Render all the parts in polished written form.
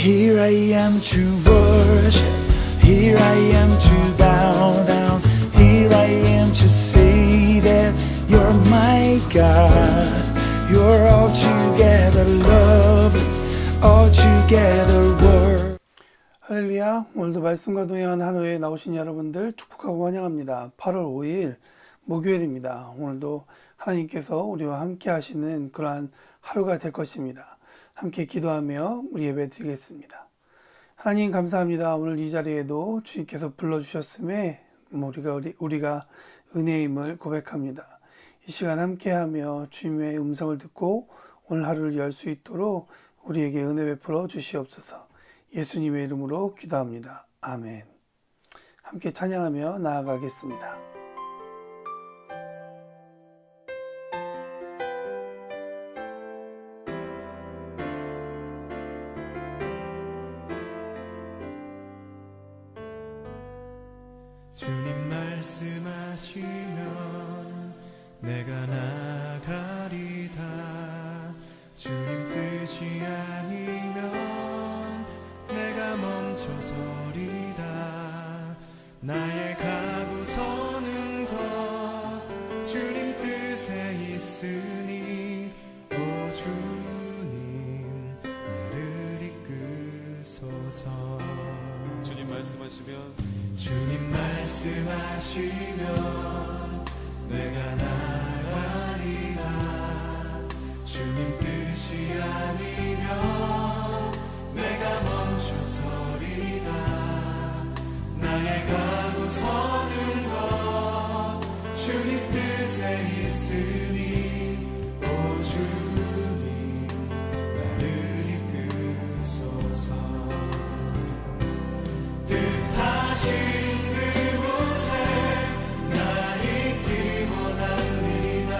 Here I am to worship, here I am to bow down, here I am to say that you're my God. You're altogether lovely, altogether worthy. 할렐루야. 오늘도 말씀과 동행하는 하루에 나오신 여러분들 축복하고 환영합니다. 8월 5일 목요일입니다. 오늘도 하나님께서 우리와 함께 하시는 그러한 하루가 될 것입니다. 함께 기도하며 우리 예배 드리겠습니다. 하나님 감사합니다. 오늘 이 자리에도 주님께서 불러주셨음에 우리가 은혜임을 고백합니다. 이 시간 함께하며 주님의 음성을 듣고 오늘 하루를 열 수 있도록 우리에게 은혜 베풀어 주시옵소서. 예수님의 이름으로 기도합니다. 아멘. 함께 찬양하며 나아가겠습니다. 주님 말씀하시면 내가 나가리다. 주님 뜻이 아니면 내가 멈춰서리다. 나의 가고 서는 것 주님 뜻에 있으니 오 주님 나를 이끄소서. 주님 말씀하시면 내가 나가리라. 주님 뜻이 아니면 내가 멈춰서리다. 나의 가고 서는 것 주님 뜻에 있으니 오 주님 나를 이끄소서. 뜻하신 그곳에 나 있기 원합니다.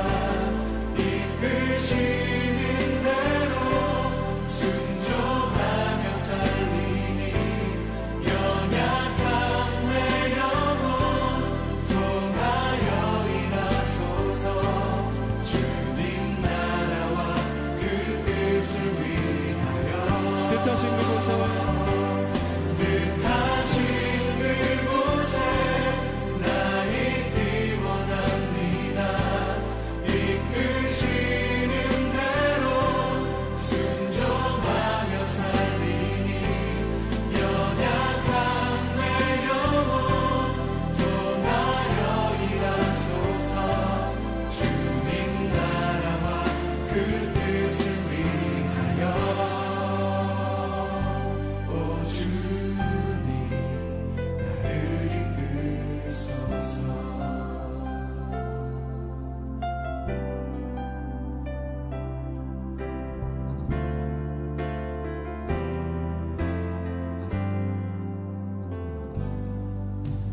이끄시는 대로 순종하며 살리니 연약한 내 영혼 통하여 일하소서. 주님 나라와 그 뜻을 위하여 뜻하신 그곳에 나 있기 원합니다. 이끄시는 대로 순종하며 살리니 연약한 내 영혼 통하여 일하소서. 주님 나라와 그 뜻을 위하여 오 주님 나를 이끄소서.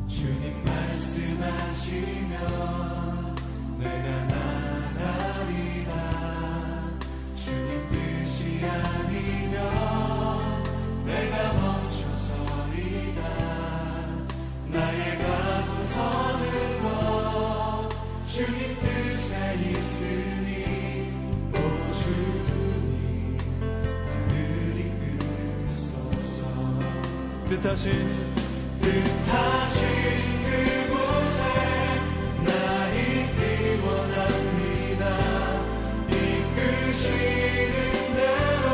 주님 말씀하시면 내가 나가리라. 주님 뜻이 아니면 내가 멈춰서리다. 나의 가고 서는 것 주님 뜻에 있으니 오 주님 나를 이끄소서. 뜻하신 그곳에 나 있기 원합니다. 이끄시는 대로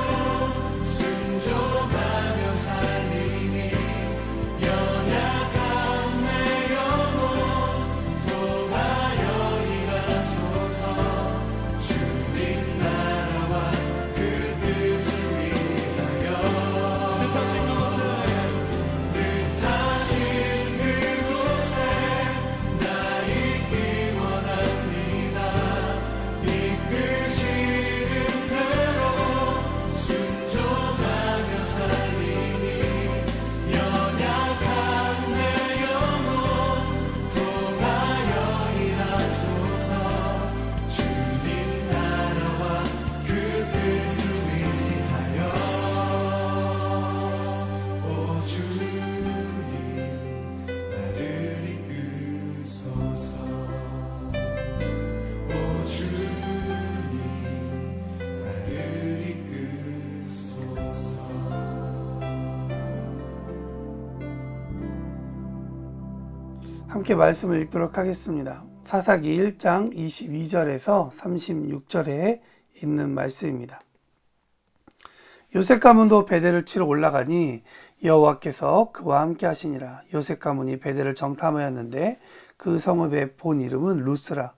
순종하며 살리니 연약한 내 영혼 통하여 일하소서. 주님 나라와 그 뜻을 위하여 뜻하신 그곳에 함께 말씀을 읽도록 하겠습니다. 사사기 1장 22절에서 36절에 있는 말씀입니다. 요셉 가문도 베델을 치러 올라가니 여호와께서 그와 함께 하시니라. 요셉 가문이 베델을 정탐하였는데 그 성읍의 본 이름은 루스라.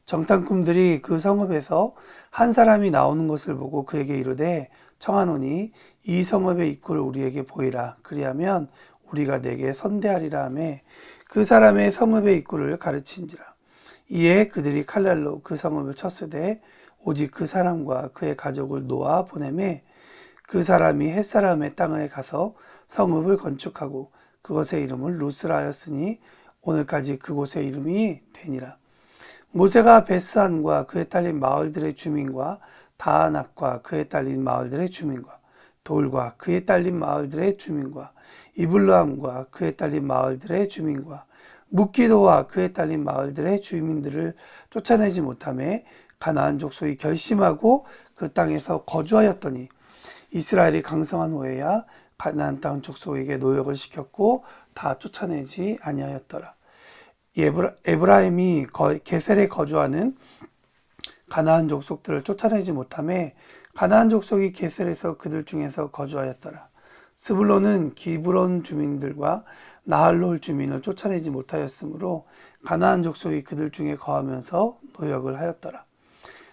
정탐꾼들이 그 성읍에서 한 사람이 나오는 것을 보고 그에게 이르되 청하노니 이 성읍의 입구를 우리에게 보이라. 그리하면 우리가 내게 선대하리라 하매 그 사람의 성읍의 입구를 가르친지라. 이에 그들이 칼날로 그 성읍을 쳤으되 오직 그 사람과 그의 가족을 놓아 보내매 그 사람이 햇사람의 땅에 가서 성읍을 건축하고 그것의 이름을 루스라 하였으니 오늘까지 그곳의 이름이 되니라. 모세가 베스안과 그에 딸린 마을들의 주민과 다아낙과 그에 딸린 마을들의 주민과 돌과 그에 딸린 마을들의 주민과 이블루함과 그에 딸린 마을들의 주민과 묵기도와 그에 딸린 마을들의 주민들을 쫓아내지 못하매 가나안 족속이 결심하고 그 땅에서 거주하였더니 이스라엘이 강성한 후에야 가나안 땅 족속에게 노역을 시켰고 다 쫓아내지 아니하였더라. 에브라임이 게셀에 거주하는 가나안 족속들을 쫓아내지 못하매 가나안 족속이 게셀에서 그들 중에서 거주하였더라. 스불론은 기브론 주민들과 나할롤 주민을 쫓아내지 못하였으므로 가나안 족속이 그들 중에 거하면서 노역을 하였더라.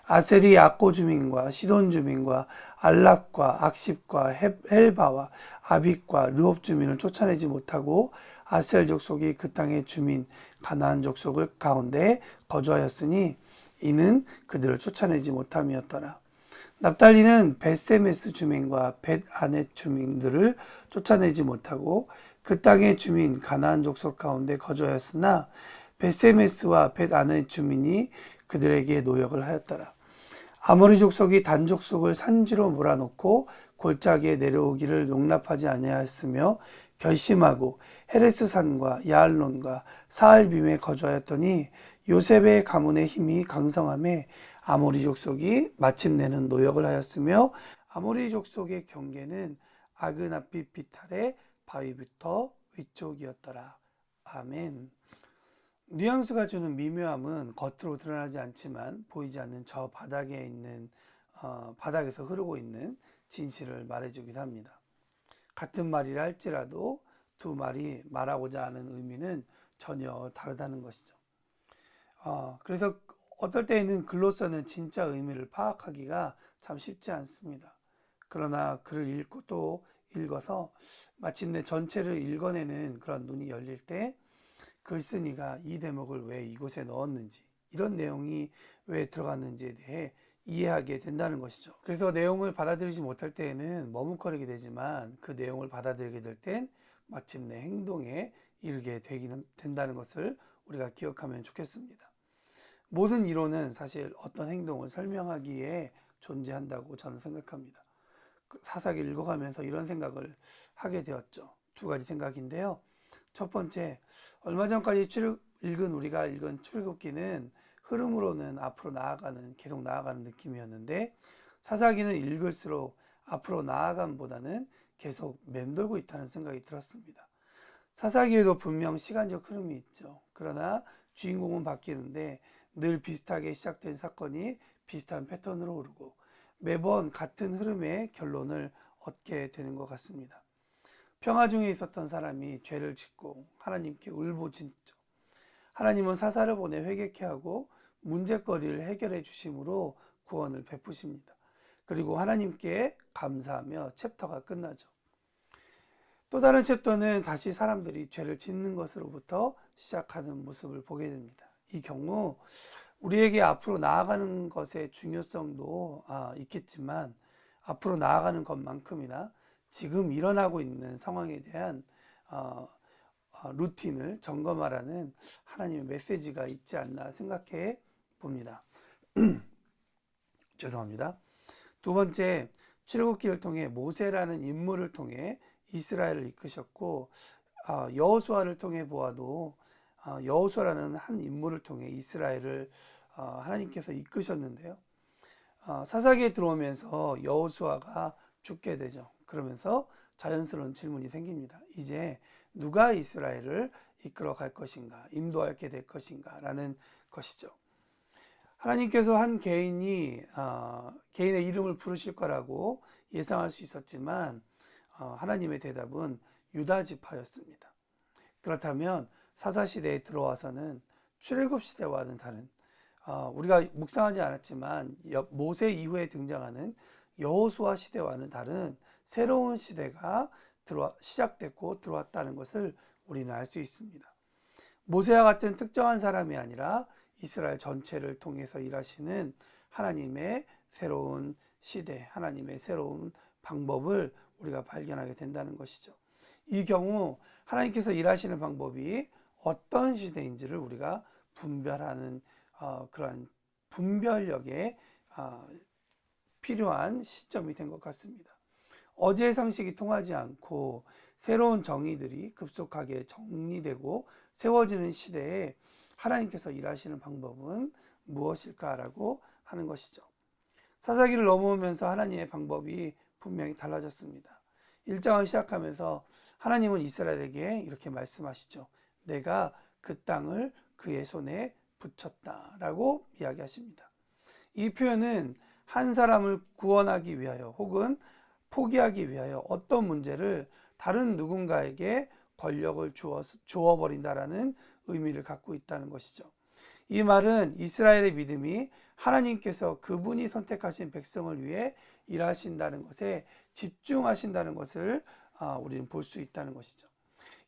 아셀이 악고 주민과 시돈 주민과 알랍과 악십과 헬바와 아빅과 르홉 주민을 쫓아내지 못하고 아셀 족속이 그 땅의 주민 가나안 족속을 가운데 거주하였으니 이는 그들을 쫓아내지 못함이었더라. 납달리는 벳세메스 주민과 벳아넷 주민들을 쫓아내지 못하고 그 땅의 주민 가나안 족속 가운데 거주하였으나 벳세메스와 벳아넷 주민이 그들에게 노역을 하였더라. 아모리 족속이 단 족속을 산지로 몰아놓고 골짜기에 내려오기를 용납하지 아니하였으며 결심하고 헤레스 산과 야알론과 사알빔에 거주하였더니 요셉의 가문의 힘이 강성함에 아모리 족속이 마침내는 노역을 하였으며 아모리 족속의 경계는 아그나빛 비탈의 바위부터 위쪽이었더라. 아멘. 뉘앙스가 주는 미묘함은 겉으로 드러나지 않지만 보이지 않는 저 바닥에 있는 바닥에서 흐르고 있는 진실을 말해주기도 합니다. 같은 말이라 할지라도 두 말이 말하고자 하는 의미는 전혀 다르다는 것이죠. 그래서 어떨 때에는 글로서는 진짜 의미를 파악하기가 참 쉽지 않습니다. 그러나 글을 읽고 또 읽어서 마침내 전체를 읽어내는 그런 눈이 열릴 때 글쓴이가 이 대목을 왜 이곳에 넣었는지, 이런 내용이 왜 들어갔는지에 대해 이해하게 된다는 것이죠. 그래서 내용을 받아들이지 못할 때에는 머뭇거리게 되지만 그 내용을 받아들이게 될 땐 마침내 행동에 이르게 된다는 것을 우리가 기억하면 좋겠습니다. 모든 이론은 사실 어떤 행동을 설명하기에 존재한다고 저는 생각합니다. 사사기를 읽어가면서 이런 생각을 하게 되었죠. 두 가지 생각인데요. 첫 번째, 얼마 전까지 우리가 읽은 출애굽기는 흐름으로는 앞으로 계속 나아가는 느낌이었는데 사사기는 읽을수록 앞으로 나아감보다는 계속 맴돌고 있다는 생각이 들었습니다. 사사기에도 분명 시간적 흐름이 있죠. 그러나 주인공은 바뀌는데 늘 비슷하게 시작된 사건이 비슷한 패턴으로 흐르고 매번 같은 흐름의 결론을 얻게 되는 것 같습니다. 평화 중에 있었던 사람이 죄를 짓고 하나님께 울부짖죠. 하나님은 사사를 보내 회개케 하고 문제거리를 해결해 주심으로 구원을 베푸십니다. 그리고 하나님께 감사하며 챕터가 끝나죠. 또 다른 챕터는 다시 사람들이 죄를 짓는 것으로부터 시작하는 모습을 보게 됩니다. 이 경우 우리에게 앞으로 나아가는 것의 중요성도 있겠지만 앞으로 나아가는 것만큼이나 지금 일어나고 있는 상황에 대한 루틴을 점검하라는 하나님의 메시지가 있지 않나 생각해 봅니다. 죄송합니다. 두 번째, 출애굽기를 통해 모세라는 인물을 통해 이스라엘을 이끄셨고 여호수아를 통해 보아도 여호수아라는 한 인물을 통해 이스라엘을 하나님께서 이끄셨는데요. 사사기에 들어오면서 여호수아가 죽게 되죠. 그러면서 자연스러운 질문이 생깁니다. 이제 누가 이스라엘을 이끌어 갈 것인가, 인도하게 될 것인가 라는 것이죠. 하나님께서 한 개인이 개인의 이름을 부르실 거라고 예상할 수 있었지만 하나님의 대답은 유다 지파였습니다. 그렇다면 사사시대에 들어와서는 출애굽 시대와는 다른 우리가 묵상하지 않았지만 모세 이후에 등장하는 여호수아 시대와는 다른 새로운 시대가 시작됐고 들어왔다는 것을 우리는 알 수 있습니다. 모세와 같은 특정한 사람이 아니라 이스라엘 전체를 통해서 일하시는 하나님의 새로운 시대, 하나님의 새로운 방법을 우리가 발견하게 된다는 것이죠. 이 경우 하나님께서 일하시는 방법이 어떤 시대인지를 우리가 분별하는 그러한 분별력에 필요한 시점이 된 것 같습니다. 어제의 상식이 통하지 않고 새로운 정의들이 급속하게 정리되고 세워지는 시대에 하나님께서 일하시는 방법은 무엇일까라고 하는 것이죠. 사사기를 넘어오면서 하나님의 방법이 분명히 달라졌습니다. 1장을 시작하면서 하나님은 이스라엘에게 이렇게 말씀하시죠. 내가 그 땅을 그의 손에 붙였다라고 이야기하십니다. 이 표현은 한 사람을 구원하기 위하여 혹은 포기하기 위하여 어떤 문제를 다른 누군가에게 권력을 주어버린다라는 의미를 갖고 있다는 것이죠. 이 말은 이스라엘의 믿음이 하나님께서 그분이 선택하신 백성을 위해 일하신다는 것에 집중하신다는 것을 우리는 볼 수 있다는 것이죠.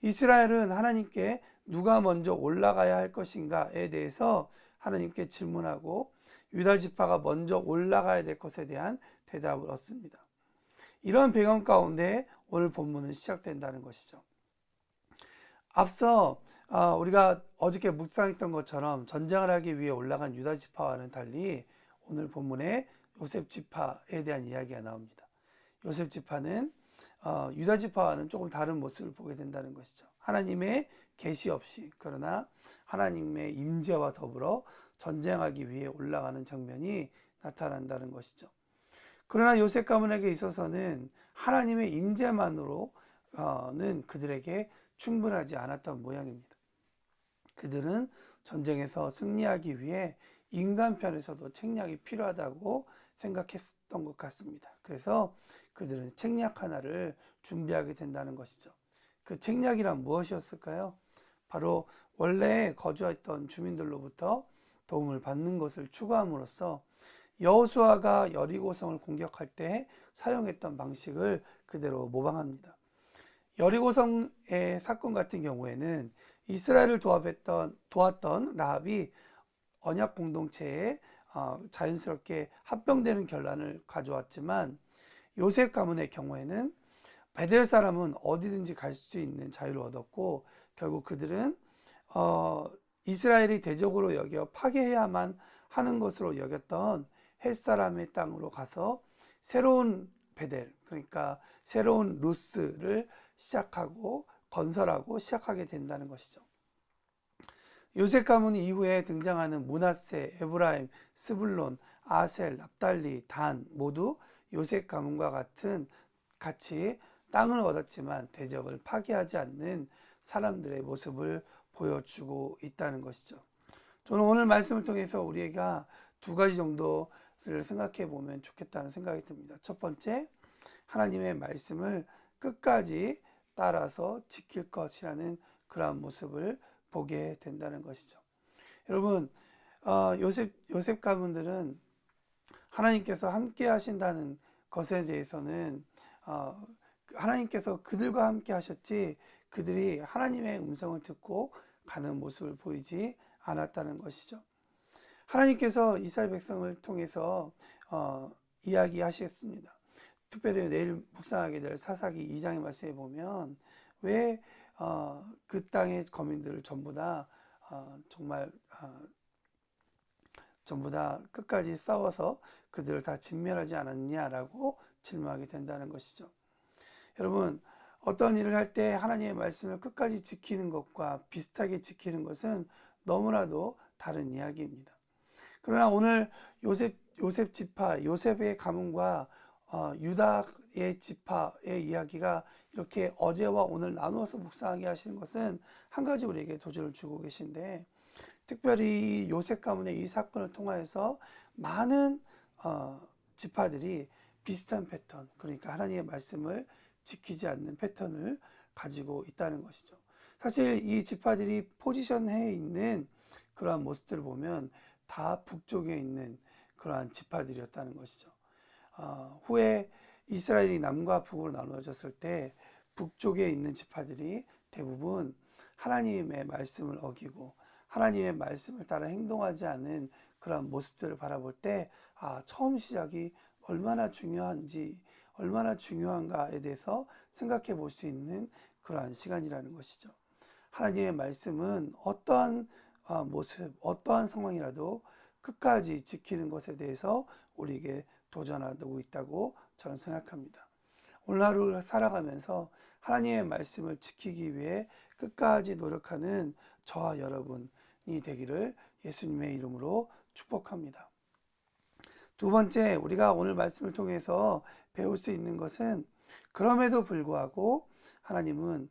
이스라엘은 하나님께 누가 먼저 올라가야 할 것인가에 대해서 하나님께 질문하고 유다 지파가 먼저 올라가야 될 것에 대한 대답을 얻습니다. 이런 배경 가운데 오늘 본문은 시작된다는 것이죠. 앞서 우리가 어저께 묵상했던 것처럼 전쟁을 하기 위해 올라간 유다 지파와는 달리 오늘 본문에 요셉 지파에 대한 이야기가 나옵니다. 요셉 지파는 유다 지파와는 조금 다른 모습을 보게 된다는 것이죠. 하나님의 계시 없이 그러나 하나님의 임재와 더불어 전쟁하기 위해 올라가는 장면이 나타난다는 것이죠. 그러나 요셉 가문에게 있어서는 하나님의 임재만으로는 그들에게 충분하지 않았던 모양입니다. 그들은 전쟁에서 승리하기 위해 인간 편에서도 책략이 필요하다고 생각했던 것 같습니다. 그래서 그들은 책략 하나를 준비하게 된다는 것이죠. 그 책략이란 무엇이었을까요? 바로 원래 거주했던 주민들로부터 도움을 받는 것을 추구함으로써 여호수아가 여리고성을 공격할 때 사용했던 방식을 그대로 모방합니다. 여리고성의 사건 같은 경우에는 이스라엘을 도왔던 라합이 언약 공동체에 자연스럽게 합병되는 결란을 가져왔지만 요셉 가문의 경우에는 베델 사람은 어디든지 갈 수 있는 자유를 얻었고 결국 그들은 이스라엘이 대적으로 여겨 파괴해야만 하는 것으로 여겼던 헷 사람의 땅으로 가서 새로운 베델, 그러니까 새로운 루스를 시작하고 건설하고 시작하게 된다는 것이죠. 요셉 가문 이후에 등장하는 므낫세, 에브라임, 스불론, 아셀, 납달리, 단 모두 요셉 가문과 같이 땅을 얻었지만 대적을 파괴하지 않는 사람들의 모습을 보여주고 있다는 것이죠. 저는 오늘 말씀을 통해서 우리가 두 가지 정도를 생각해 보면 좋겠다는 생각이 듭니다. 첫 번째, 하나님의 말씀을 끝까지 따라서 지킬 것이라는 그러한 모습을 보게 된다는 것이죠. 여러분, 요셉 가문들은 하나님께서 함께 하신다는 것에 대해서는 하나님께서 그들과 함께 하셨지 그들이 하나님의 음성을 듣고 가는 모습을 보이지 않았다는 것이죠. 하나님께서 이스라엘 백성을 통해서 이야기하시겠습니다. 특별히 내일 묵상하게 될 사사기 2장의 말씀에 보면 왜 그 땅의 거민들을 전부 다 끝까지 싸워서 그들을 다 진멸하지 않았냐라고 질문하게 된다는 것이죠. 여러분, 어떤 일을 할 때 하나님의 말씀을 끝까지 지키는 것과 비슷하게 지키는 것은 너무나도 다른 이야기입니다. 그러나 오늘 요셉 지파, 요셉의 가문과 유다 10의 지파의 이야기가 이렇게 어제와 오늘 나누어서 묵상하게 하시는 것은 한 가지 우리에게 도전을 주고 계신데, 특별히 요셉 가문의 이 사건을 통하여서 많은 지파들이 비슷한 패턴, 그러니까 하나님의 말씀을 지키지 않는 패턴을 가지고 있다는 것이죠. 사실 이 지파들이 포지션해 있는 그러한 모습들을 보면 다 북쪽에 있는 그러한 지파들이었다는 것이죠. 후에 이스라엘이 남과 북으로 나누어졌을 때 북쪽에 있는 지파들이 대부분 하나님의 말씀을 어기고 하나님의 말씀을 따라 행동하지 않는 그런 모습들을 바라볼 때, 처음 시작이 얼마나 중요한지, 얼마나 중요한가에 대해서 생각해 볼 수 있는 그러한 시간이라는 것이죠. 하나님의 말씀은 어떠한 모습, 어떠한 상황이라도 끝까지 지키는 것에 대해서 우리에게 도전하고 있다고 저는 생각합니다. 오늘 하루를 살아가면서 하나님의 말씀을 지키기 위해 끝까지 노력하는 저와 여러분이 되기를 예수님의 이름으로 축복합니다. 두 번째, 우리가 오늘 말씀을 통해서 배울 수 있는 것은, 그럼에도 불구하고 하나님은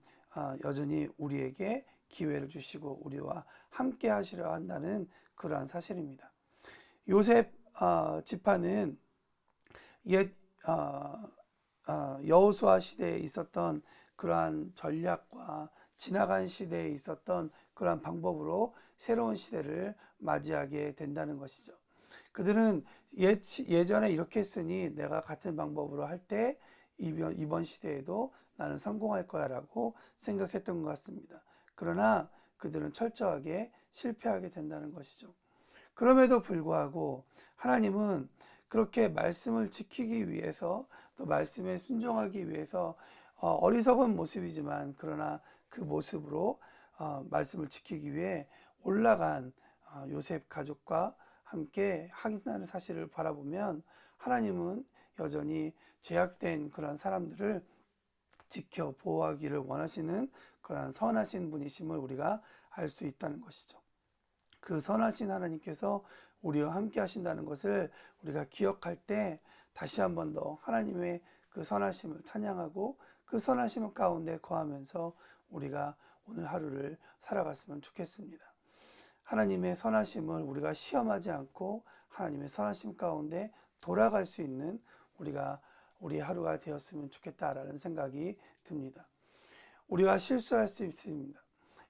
여전히 우리에게 기회를 주시고 우리와 함께 하시려 한다는 그러한 사실입니다. 요셉 지파는 옛 여호수아 시대에 있었던 그러한 전략과 지나간 시대에 있었던 그러한 방법으로 새로운 시대를 맞이하게 된다는 것이죠. 그들은 예전에 이렇게 했으니 내가 같은 방법으로 할 때 이번 시대에도 나는 성공할 거야 라고 생각했던 것 같습니다. 그러나 그들은 철저하게 실패하게 된다는 것이죠. 그럼에도 불구하고 하나님은 그렇게 말씀을 지키기 위해서, 또 말씀에 순종하기 위해서 어리석은 모습이지만 그러나 그 모습으로 말씀을 지키기 위해 올라간 요셉 가족과 함께 확인하는 사실을 바라보면, 하나님은 여전히 죄악된 그런 사람들을 지켜 보호하기를 원하시는 그런 선하신 분이심을 우리가 알 수 있다는 것이죠. 그 선하신 하나님께서 우리와 함께 하신다는 것을 우리가 기억할 때 다시 한 번 더 하나님의 그 선하심을 찬양하고 그 선하심 가운데 거하면서 우리가 오늘 하루를 살아갔으면 좋겠습니다. 하나님의 선하심을 우리가 시험하지 않고 하나님의 선하심 가운데 돌아갈 수 있는 우리 하루가 되었으면 좋겠다라는 생각이 듭니다. 우리가 실수할 수 있습니다.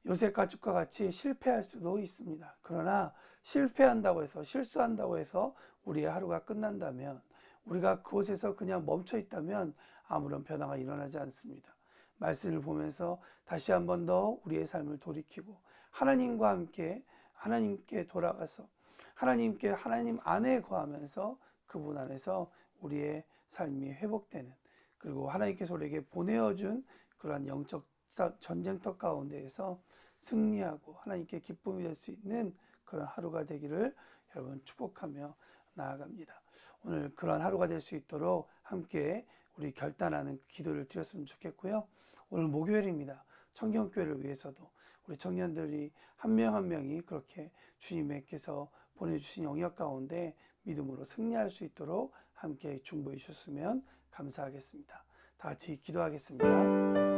요셉 가족과 같이 실패할 수도 있습니다. 그러나 실패한다고 해서, 실수한다고 해서 우리의 하루가 끝난다면, 우리가 그곳에서 그냥 멈춰 있다면 아무런 변화가 일어나지 않습니다. 말씀을 보면서 다시 한 번 더 우리의 삶을 돌이키고 하나님과 함께 하나님께 돌아가서 하나님 안에 거하면서 그분 안에서 우리의 삶이 회복되는, 그리고 하나님께서 우리에게 보내어준 그러한 영적 전쟁터 가운데에서 승리하고 하나님께 기쁨이 될 수 있는 그런 하루가 되기를 여러분 축복하며 나아갑니다. 오늘 그런 하루가 될 수 있도록 함께 우리 결단하는 기도를 드렸으면 좋겠고요. 오늘 목요일입니다. 청경교회를 위해서도 우리 청년들이 한 명 한 명이 그렇게 주님께서 보내주신 영역 가운데 믿음으로 승리할 수 있도록 함께 중보해 주셨으면 감사하겠습니다. 다 같이 기도하겠습니다.